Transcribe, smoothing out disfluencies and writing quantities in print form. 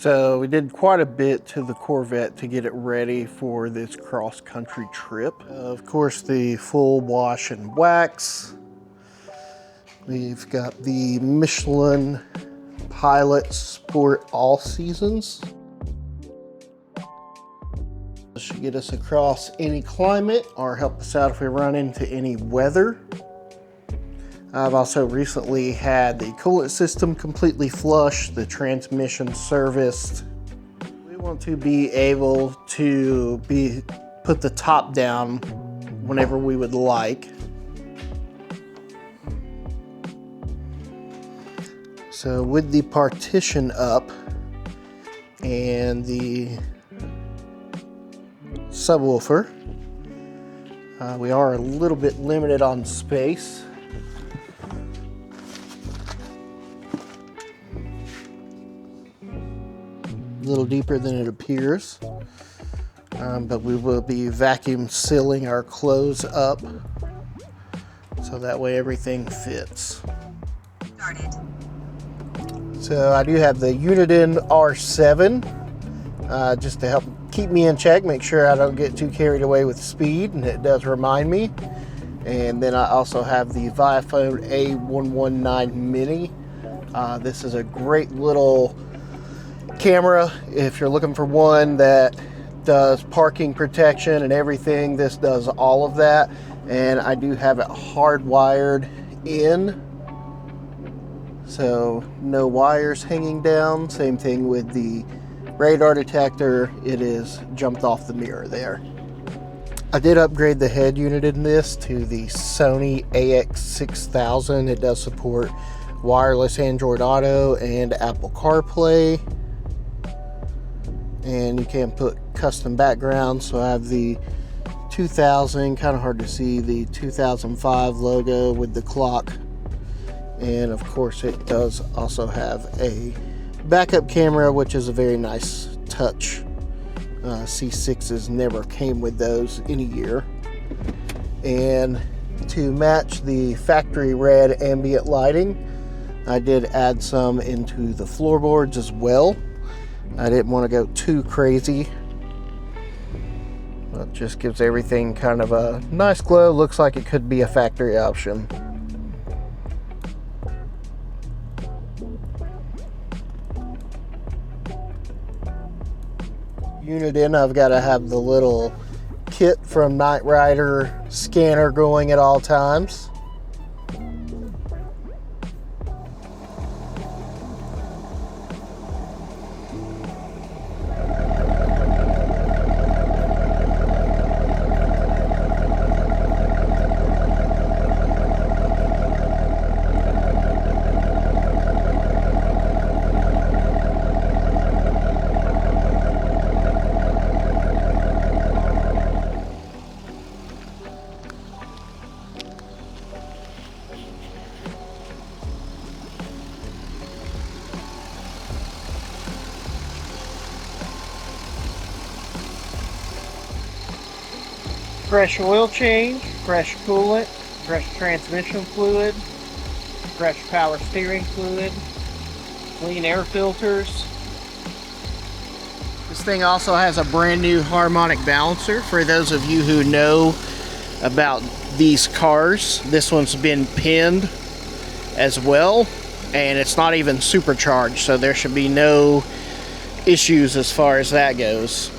So we did quite a bit to the Corvette to get it ready for this cross-country trip. Of course, the full wash and wax. We've got the Michelin Pilot Sport All Seasons. This should get us across any climate or help us out if we run into any weather. I've also recently had the coolant system completely flushed, the transmission serviced. We want to be able to put the top down whenever we would like. So with the partition up and the subwoofer, we are a little bit limited on space. A little deeper than it appears, but we will be vacuum sealing our clothes up so that way everything fits. Started. So I do have the Uniden R7 just to help keep me in check, make sure I don't get too carried away with speed, and it does remind me. And then I also have the Viaphone A119 Mini. This is a great little camera if you're looking for one that does parking protection and everything. This does all of that, and I do have it hardwired in, so no wires hanging down. Same thing with the radar detector, it is jumped off the mirror there. I did upgrade the head unit in this to the Sony AX6000. It does support wireless Android Auto and Apple CarPlay. And you can put custom backgrounds. So I have the 2000, kind of hard to see, the 2005 logo with the clock. And of course it does also have a backup camera, which is a very nice touch. C6s never came with those in a year. And to match the factory red ambient lighting, I did add some into the floorboards as well. I didn't want to go too crazy. It just gives everything kind of a nice glow. Looks like it could be a factory option. Uniden, I've got to have the little kit from Knight Rider scanner going at all times. Fresh oil change, fresh coolant, fresh transmission fluid, fresh power steering fluid, clean air filters. This thing also has a brand new harmonic balancer. For those of you who know about these cars, this one's been pinned as well, and it's not even supercharged, so there should be no issues as far as that goes.